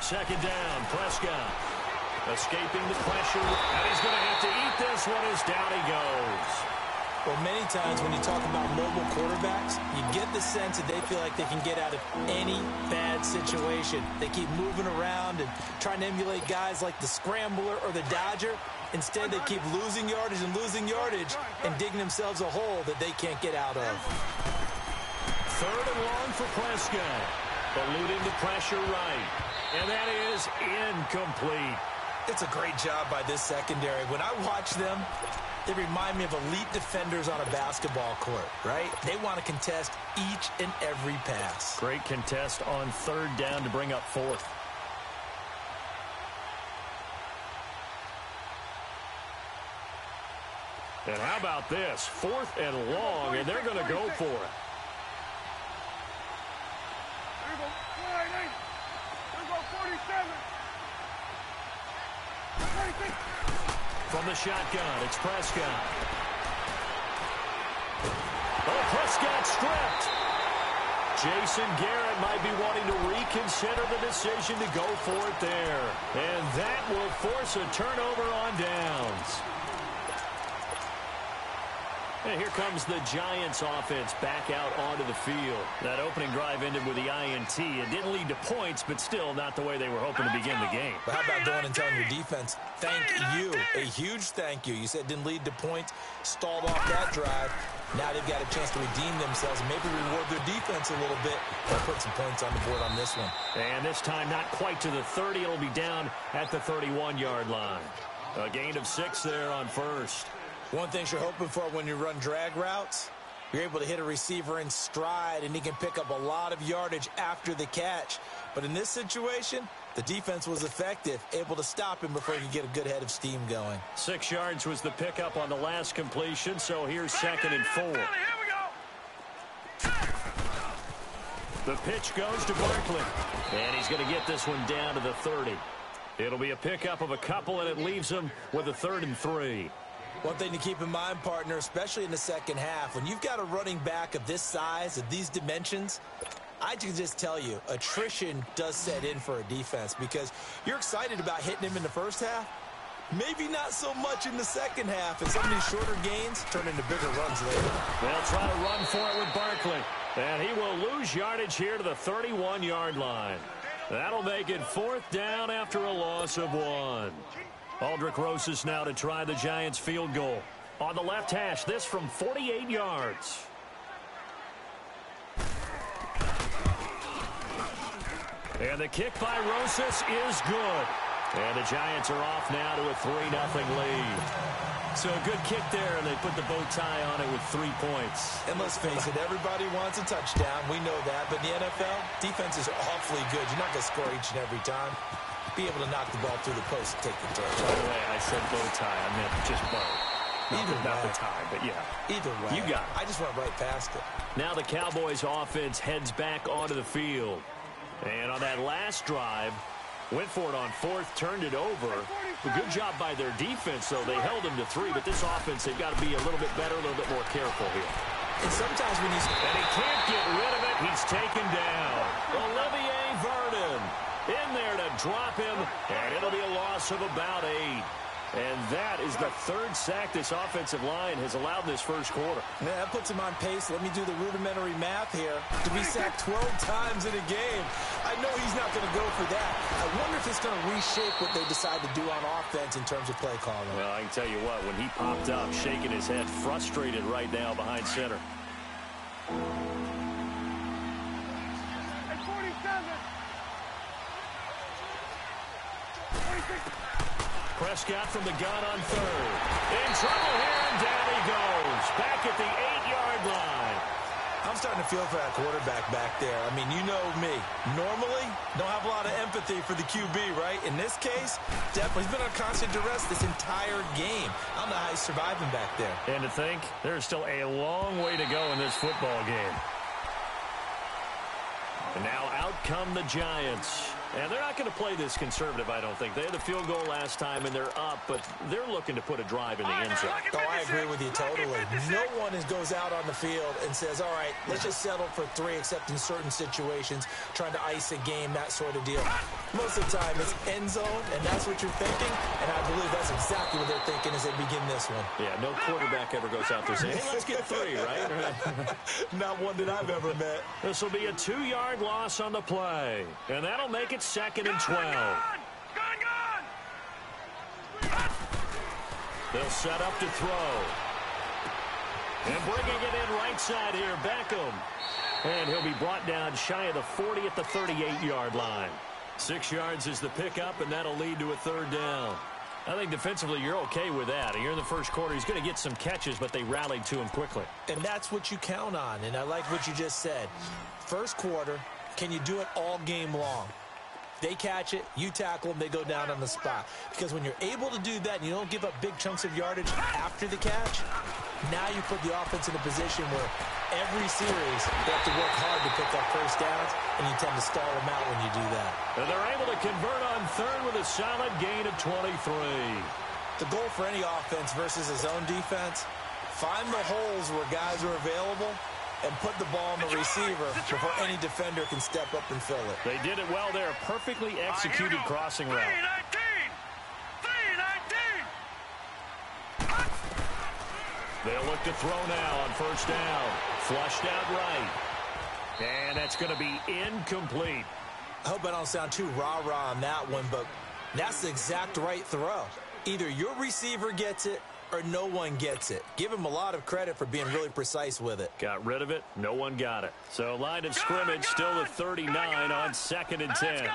Second down, Prescott. Escaping the pressure, and he's going to have to eat this one as down he goes. Well, many times when you talk about mobile quarterbacks, you get the sense that they feel like they can get out of any bad situation. They keep moving around and trying to emulate guys like the Scrambler or the Dodger. Instead, they keep losing yardage and digging themselves a hole that they can't get out of. Third and long for Prescott. Eluding the pressure right. And that is incomplete. It's a great job by this secondary. When I watch them, they remind me of elite defenders on a basketball court, right? They want to contest each and every pass. Great contest on third down to bring up fourth. And how about this? Fourth and long, and they're going to go for it. From the shotgun, it's Prescott. Oh, Prescott stripped. Jason Garrett might be wanting to reconsider the decision to go for it there. And that will force a turnover on downs. And here comes the Giants offense back out onto the field. That opening drive ended with the INT. It didn't lead to points, but still not the way they were hoping to begin the game. But how about going and telling your defense, thank you, a huge thank you. You said it didn't lead to points, stalled off that drive. Now they've got a chance to redeem themselves and maybe reward their defense a little bit. They'll put some points on the board on this one. And this time not quite to the 30. It'll be down at the 31-yard line. A gain of 6 there on first. One thing you're hoping for when you run drag routes, you're able to hit a receiver in stride, and he can pick up a lot of yardage after the catch. But in this situation, the defense was effective, able to stop him before he could get a good head of steam going. 6 yards was the pickup on the last completion, so here's second and 4. The pitch goes to Barkley, and he's going to get this one down to the 30. It'll be a pickup of a couple, and it leaves him with a 3rd and 3. One thing to keep in mind, partner, especially in the second half, when you've got a running back of this size, of these dimensions, I can just tell you, attrition does set in for a defense because you're excited about hitting him in the first half. Maybe not so much in the second half, and some of these shorter gains turn into bigger runs later. They'll try to run for it with Barkley, and he will lose yardage here to the 31-yard line. That'll make it 4th down after a loss of 1. Aldrick Rosas now to try the Giants field goal. On the left hash, this from 48 yards. And the kick by Rosas is good. And the Giants are off now to a 3-0 lead. So a good kick there, and they put the bow tie on it with 3 points. And let's face it, everybody wants a touchdown. We know that. But in the NFL, defenses are awfully good. You're not going to score each and every time. Be able to knock the ball through the post and take the touch. By the way, I said bow tie. I meant just bow. Not the tie, but yeah. Either way. You got it. I just went right past it. Now the Cowboys offense heads back onto the field. And on that last drive, went for it on 4th, turned it over. A good job by their defense, though. They held them to 3, but this offense, they've got to be a little bit better, a little bit more careful here. And sometimes when he's... And he can't get rid of it. He's taken down. Olivier Vernon in there to drop him, and it'll be a loss of about 8. And that is the 3rd sack this offensive line has allowed this first quarter. Yeah, that puts him on pace. Let me do the rudimentary math here. To be sacked 12 times in a game. I know he's not going to go for that. I wonder if it's going to reshape what they decide to do on offense in terms of play calling. Well, I can tell you what, when he popped up, shaking his head, frustrated right now behind center. Prescott from the gun on 3rd. In trouble here, and down he goes. Back at the 8-yard line. I'm starting to feel for that quarterback back there. I mean, you know me. Normally, don't have a lot of empathy for the QB, right? In this case, definitely. He's been on constant duress this entire game. I don't know how he's surviving back there. And to think, there's still a long way to go in this football game. And now out come the Giants. And they're not going to play this conservative, I don't think. They had the field goal last time, and they're up, but they're looking to put a drive in the end zone. Oh, I agree with you totally. No one goes out on the field and says, all right, let's just settle for 3, except in certain situations, trying to ice a game, that sort of deal. Most of the time, it's end zone, and that's what you're thinking. And I believe that's exactly what they're thinking as they begin this one. Yeah, no quarterback ever goes out there saying, hey, let's get 3, right? Not one that I've ever met. This will be a 2-yard loss on the play. And that'll make it 2nd and 12. They'll set up to throw. And bringing it in right side here, Beckham. And he'll be brought down shy of the 40 at the 38-yard line. 6 yards is the pickup, and that'll lead to a 3rd down. I think defensively you're okay with that. Here in the first quarter, he's going to get some catches, but they rallied to him quickly. And that's what you count on, and I like what you just said. First quarter, can you do it all game long? They catch it, you tackle them, they go down on the spot. Because when you're able to do that and you don't give up big chunks of yardage after the catch, now you put the offense in a position where every series they have to work hard to pick up first downs, and you tend to stall them out when you do that. And they're able to convert on 3rd with a solid gain of 23. The goal for any offense versus a zone defense, find the holes where guys are available and put the ball on the receiver before any defender can step up and fill it. They did it well there. Perfectly executed crossing route. They'll look to throw now on 1st down. Flushed out right. And that's going to be incomplete. I hope I don't sound too rah-rah on that one, but that's the exact right throw. Either your receiver gets it or no one gets it. Give him a lot of credit for being really precise with it. Got rid of it. No one got it. So line of scrimmage still at 39 on 2nd and 10.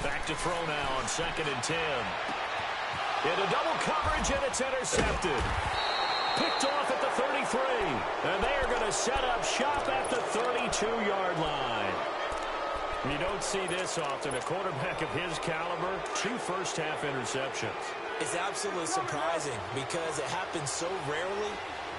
Back to throw now on 2nd and 10. Into double coverage, and it's intercepted. Picked off at the 33. And they are going to set up shop at the 32-yard line. You don't see this often. A quarterback of his caliber, 2 first-half interceptions. It's absolutely surprising because it happens so rarely.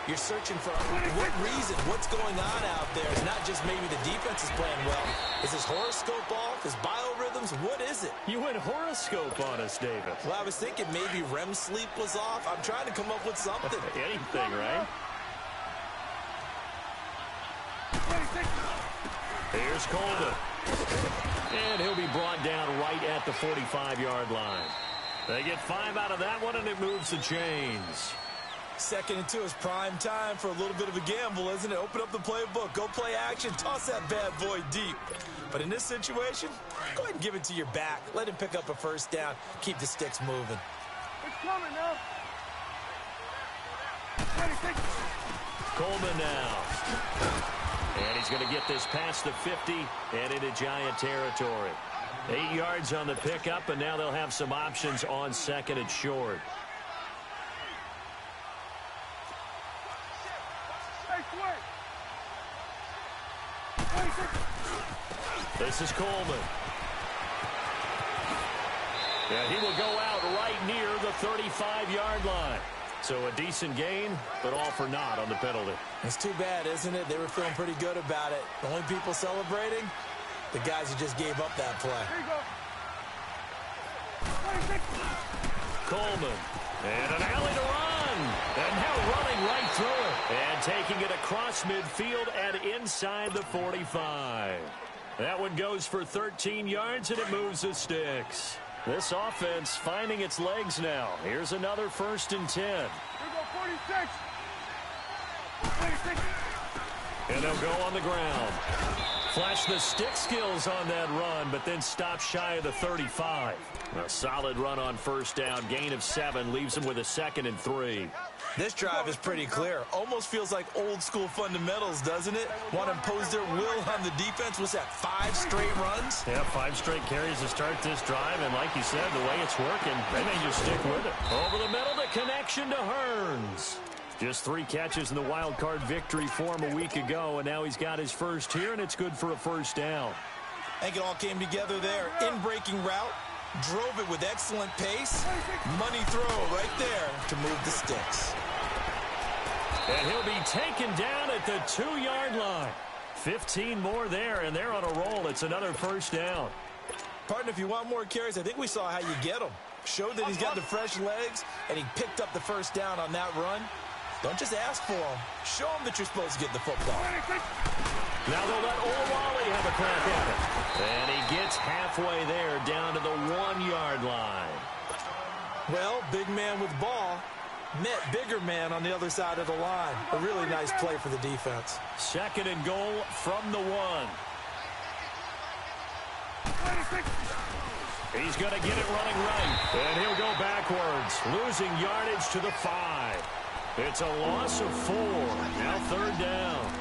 You're searching for what reason, what's going on out there. It's not just maybe the defense is playing well. Is his horoscope off? His biorhythms? What is it? You went horoscope on us, David. Well, I was thinking maybe REM sleep was off. I'm trying to come up with something. Anything, right? Here's Coleman. And he'll be brought down right at the 45-yard line. They get 5 out of that one, and it moves the chains. 2nd and 2 is prime time for a little bit of a gamble, isn't it? Open up the playbook, go play action, toss that bad boy deep. But in this situation, go ahead and give it to your back. Let him pick up a 1st down. Keep the sticks moving. It's coming now. Coleman now. And he's going to get this past the 50 and into Giant territory. 8 yards on the pickup, and now they'll have some options on 2nd and short. This is Coleman. And he will go out right near the 35-yard line. So a decent gain, but all for naught on the penalty. It's too bad, isn't it? They were feeling pretty good about it. The only people celebrating, the guys who just gave up that play. Coleman. And an alley to run. And now running right through it. And taking it across midfield and inside the 45. That one goes for 13 yards, and it moves the sticks. This offense finding its legs now. Here's another 1st and 10. Here go 46. 46. And they'll go on the ground. Flash the stick skills on that run, but then stop shy of the 35. A solid run on 1st down. Gain of 7 leaves them with a 2nd and 3. This drive is pretty clear. Almost feels like old school fundamentals, doesn't it? Want to impose their will on the defense. What's that, 5 straight runs? Yeah, 5 straight carries to start this drive. And like you said, the way it's working, they may just stick with it. Over the middle, the connection to Hearns. Just 3 catches in the wild card victory for him a week ago. And now he's got his first here, and it's good for a 1st down. I think it all came together there. In-breaking route. Drove it with excellent pace. Money throw right there to move the sticks. And he'll be taken down at the 2-yard line. 15 more there, and they're on a roll. It's another 1st down. Partner, if you want more carries, I think we saw how you get them. Showed that he's got the fresh legs, and he picked up the 1st down on that run. Don't just ask for them. Show them that you're supposed to get the football. Now they'll let Olawale crack at it. And he gets halfway there down to the 1-yard line. Well, big man with ball met bigger man on the other side of the line. A really nice play for the defense. 2nd and goal from the 1. He's going to get it running right. And he'll go backwards, losing yardage to the 5. It's a loss of 4. Now 3rd down.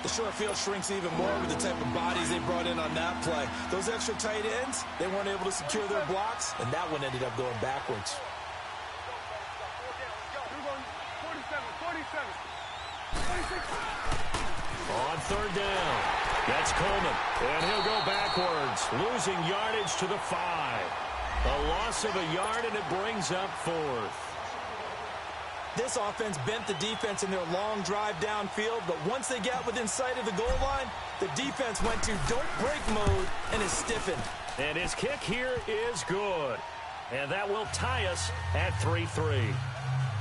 The short field shrinks even more with the type of bodies they brought in on that play. Those extra tight ends, they weren't able to secure their blocks, and that one ended up going backwards. 46. On 3rd down, that's Coleman, and he'll go backwards, losing yardage to the 5. A loss of a yard, and it brings up 4th. This offense bent the defense in their long drive downfield, but once they got within sight of the goal line, the defense went to don't break mode and is stiffened. And his kick here is good. And that will tie us at 3-3.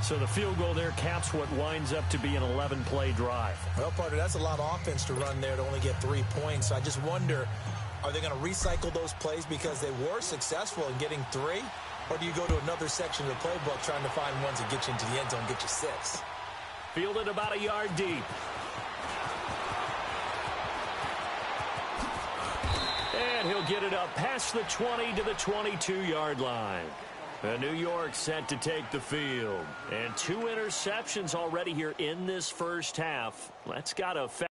So the field goal there caps what winds up to be an 11-play drive. Well, partner, that's a lot of offense to run there to only get 3 points. So I just wonder, are they going to recycle those plays because they were successful in getting 3? Or do you go to another section of the playbook trying to find ones that get you into the end zone and get you 6? Fielded about a yard deep. And he'll get it up past the 20 to the 22-yard line. New York set to take the field. And 2 interceptions already here in this first half. That's got to affect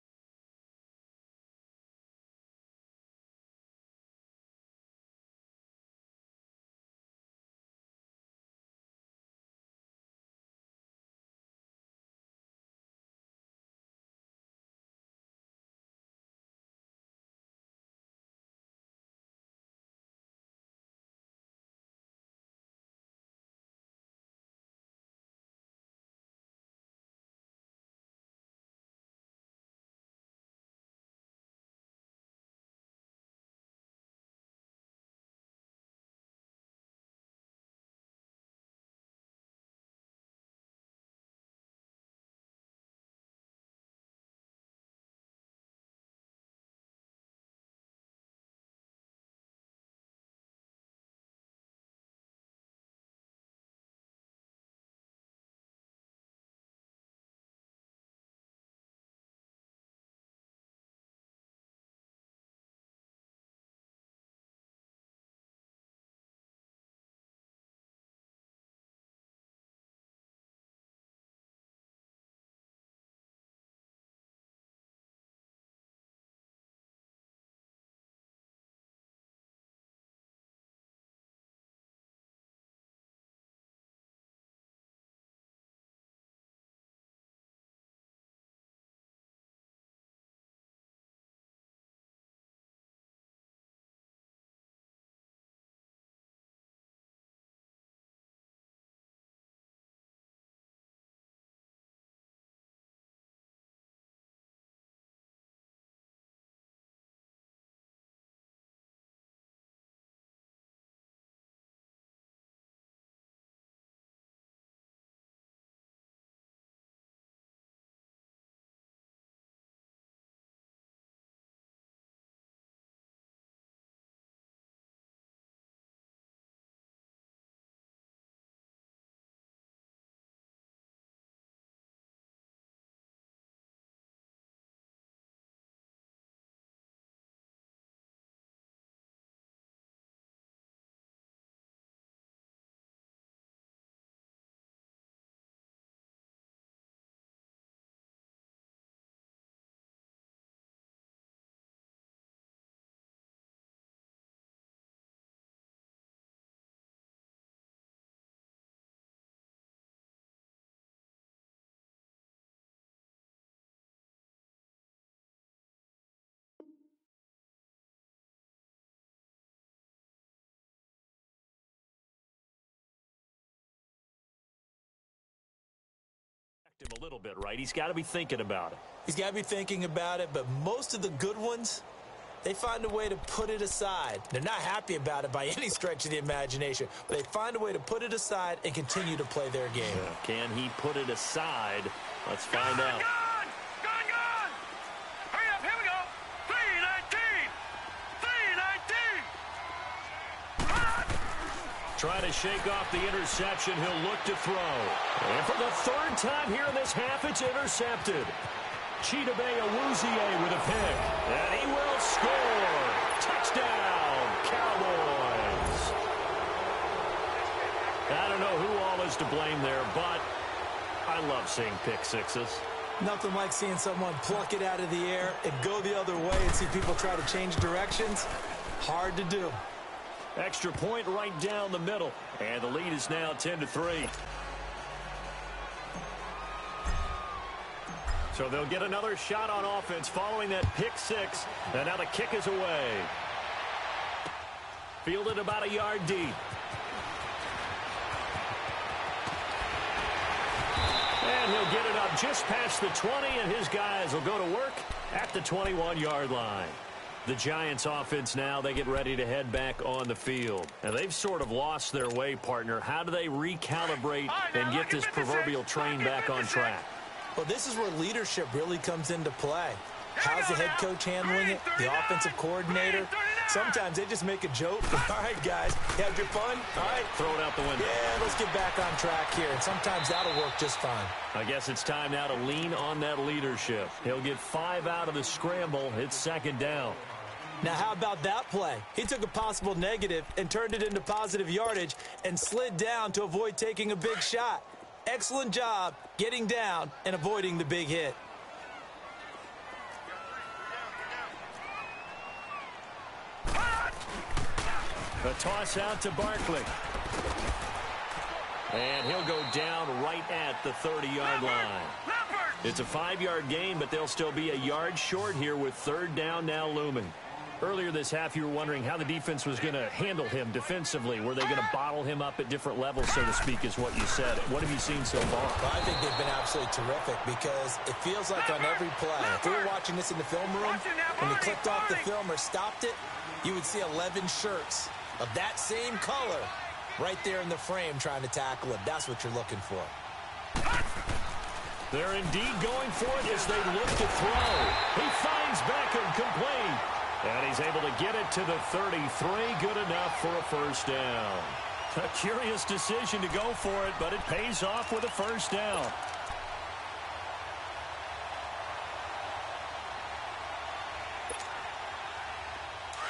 him a little bit, right? He's got to be thinking about it. He's got to be thinking about it, but most of the good ones, they find a way to put it aside. They're not happy about it by any stretch of the imagination, but they find a way to put it aside and continue to play their game. Yeah. Can he put it aside? Let's find out. Gone! Hurry up, here we go. 3:19. Trying to shake off the interception. He'll look to throw. And for the third time here in this half, it's intercepted. Chidobe Awuzie with a pick. And he will score. Touchdown, Cowboys. I don't know who all is to blame there, but I love seeing pick sixes. Nothing like seeing someone pluck it out of the air and go the other way and see people try to change directions. Hard to do. Extra point right down the middle. And the lead is now 10-3. So they'll get another shot on offense following that pick six. And now the kick is away. Fielded about a yard deep. And he'll get it up just past the 20, and his guys will go to work at the 21-yard line. The Giants offense now, they get ready to head back on the field. Now, they've sort of lost their way, partner. How do they recalibrate and get this proverbial train back on track? Well, this is where leadership really comes into play. How's the head coach handling it? The offensive coordinator? Sometimes they just make a joke. All right, guys, you had your fun? All right. Throw it out the window. Yeah, let's get back on track here. And sometimes that'll work just fine. I guess it's time now to lean on that leadership. He'll get 5 out of the scramble. It's second down. Now, how about that play? He took a possible negative and turned it into positive yardage and slid down to avoid taking a big shot. Excellent job getting down and avoiding the big hit. A toss out to Barkley. And he'll go down right at the 30-yard line. It's a 5-yard gain, but they'll still be a yard short here with third down now looming. Earlier this half, you were wondering how the defense was going to handle him defensively. Were they going to bottle him up at different levels, so to speak, is what you said. What have you seen so far? Well, I think they've been absolutely terrific because it feels like on every play, if we were watching this in the film room, when they clicked off the film or stopped it, you would see 11 shirts of that same color right there in the frame trying to tackle him. That's what you're looking for. They're indeed going for it as they look to throw. He finds Beckham complete. And he's able to get it to the 33. Good enough for a first down. A curious decision to go for it, but it pays off with a first down.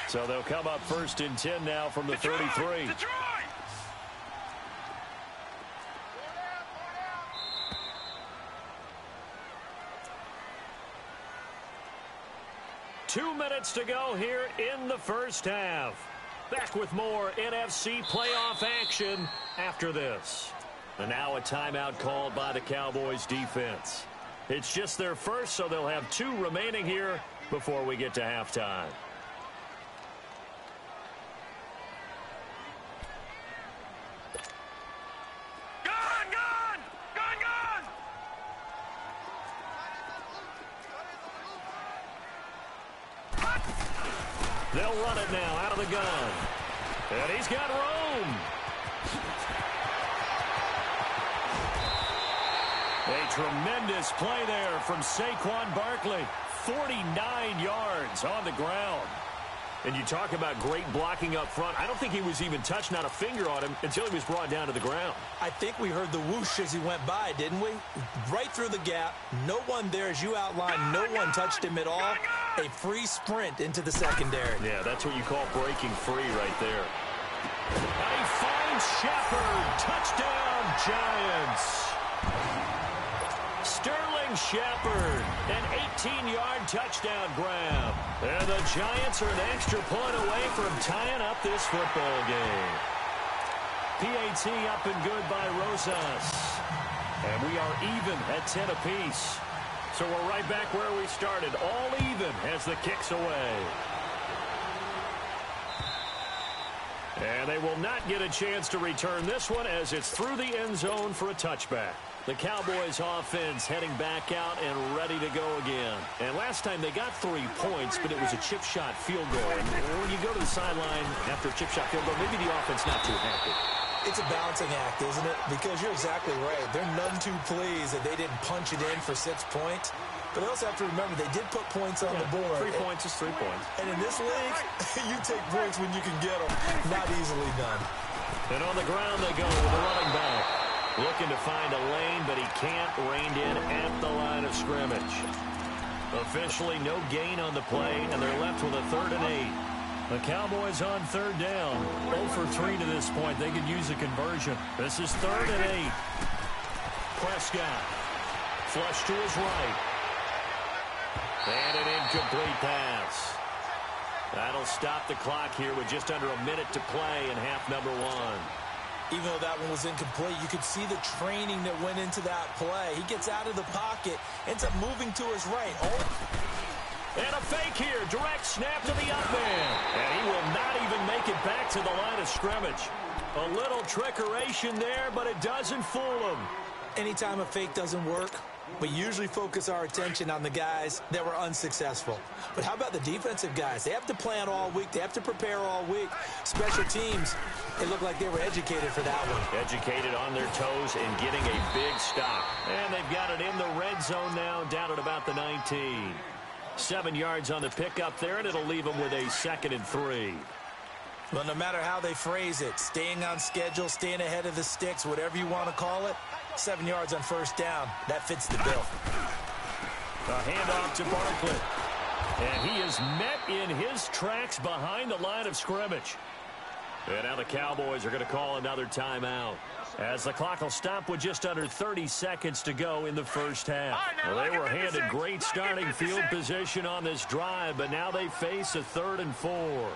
So they'll come up first and 10 now from the 33. Detroit! 2 minutes to go here in the first half. Back with more NFC playoff action after this. And now a timeout called by the Cowboys defense. It's just their first, so they'll have 2 remaining here before we get to halftime. They'll run it now out of the gun. And he's got room. A tremendous play there from Saquon Barkley. 49 yards on the ground. And you talk about great blocking up front. I don't think he was even touched, not a finger on him, until he was brought down to the ground. I think we heard the whoosh as he went by, didn't we? Right through the gap. No one there, as you outlined. No one touched him at all. A free sprint into the secondary. Yeah, that's what you call breaking free right there. And he finds Shepard. Touchdown, Giants. Sterling Shepard, an 18-yard touchdown grab. And the Giants are an extra point away from tying up this football game. PAT up and good by Rosas. And we are even at 10 apiece. So we're right back where we started, all even as the kick's away. And they will not get a chance to return this one as it's through the end zone for a touchback. The Cowboys offense heading back out and ready to go again. And last time they got 3 points, but it was a chip shot field goal. And when you go to the sideline after a chip shot field goal, maybe the offense not too happy. It's a balancing act, isn't it? Because you're exactly right. They're none too pleased that they didn't punch it in for 6 points. But they also have to remember they did put points on the board. 3 points is 3 points. And in this league, you take points when you can get them. Not easily done. And on the ground they go with the running back. Looking to find a lane, but he can't. Reined in at the line of scrimmage. Officially no gain on the play, and they're left with a 3rd and 8. The Cowboys on 3rd down. 0 for 3 to this point. They could use a conversion. This is 3rd and 8. Prescott. Flush to his right. And an incomplete pass. That'll stop the clock here with just under a minute to play in half number 1. Even though that one was incomplete, you could see the training that went into that play. He gets out of the pocket, ends up moving to his right. And a fake here. Direct snap to the up man. And he will not even make it back to the line of scrimmage. A little trickeration there, but it doesn't fool him. Anytime a fake doesn't work, we usually focus our attention on the guys that were unsuccessful. But how about the defensive guys? They have to plan all week. They have to prepare all week. Special teams, it looked like they were educated for that one. Educated on their toes and getting a big stop. And they've got it in the red zone now, down at about the 19. 7 yards on the pickup there, and it'll leave them with a 2nd and 3. Well, no matter how they phrase it, staying on schedule, staying ahead of the sticks, whatever you want to call it, 7 yards on 1st down, that fits the bill. A handoff to Barkley. And he is met in his tracks behind the line of scrimmage. And now the Cowboys are going to call another timeout, as the clock will stop with just under 30 seconds to go in the 1st half. Well, they were handed great starting field position on this drive, but now they face a 3rd and 4.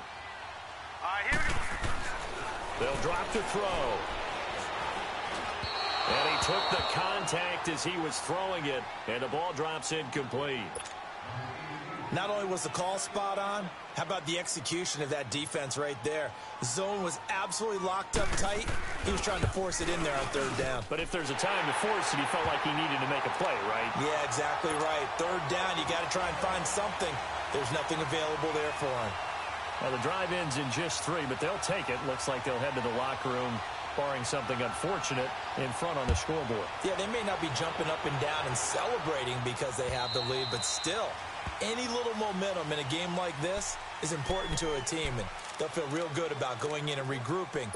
They'll drop to throw. And he took the contact as he was throwing it, and the ball drops incomplete. Not only was the call spot on, how about the execution of that defense right there? The zone was absolutely locked up tight. He was trying to force it in there on 3rd down. But if there's a time to force it, he felt like he needed to make a play, right? Yeah, exactly right. 3rd down, you got to try and find something. There's nothing available there for him. Well, the drive ends in just 3, but they'll take it. Looks like they'll head to the locker room, barring something unfortunate in front on the scoreboard. Yeah, they may not be jumping up and down and celebrating because they have the lead, but still, any little momentum in a game like this is important to a team, and they'll feel real good about going in and regrouping,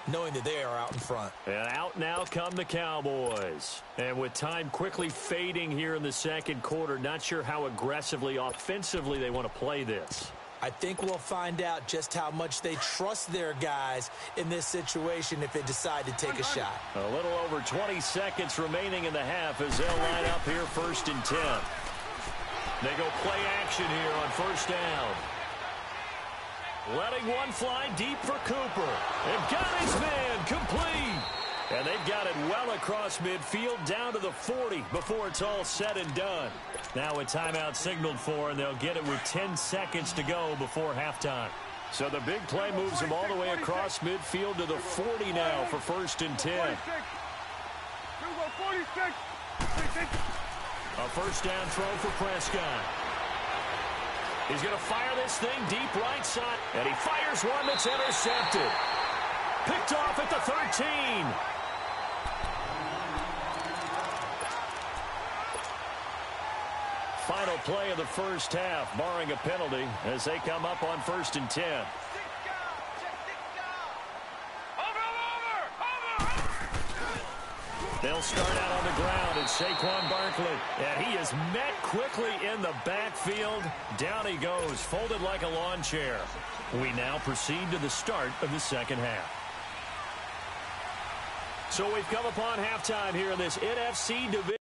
knowing that they are out in front. And out now come the Cowboys. And with time quickly fading here in the 2nd quarter, not sure how aggressively, offensively they want to play this. I think we'll find out just how much they trust their guys in this situation if they decide to take a shot. A little over 20 seconds remaining in the half as they'll line up here 1st and 10. They go play action here on 1st down. Letting one fly deep for Cooper. And got his man complete. And they've got it well across midfield down to the 40 before it's all said and done. Now a timeout signaled for, and they'll get it with 10 seconds to go before halftime. So the big play moves them all the way across midfield to the 40 now for 1st and 10. A 1st down throw for Prescott. He's going to fire this thing deep right side, and he fires one that's intercepted. Picked off at the 13. Final play of the 1st half, barring a penalty, as they come up on 1st and 10. They'll start out on the ground, and Saquon Barkley. And he is met quickly in the backfield. Down he goes, folded like a lawn chair. We now proceed to the start of the 2nd half. So we've come upon halftime here in this NFC division.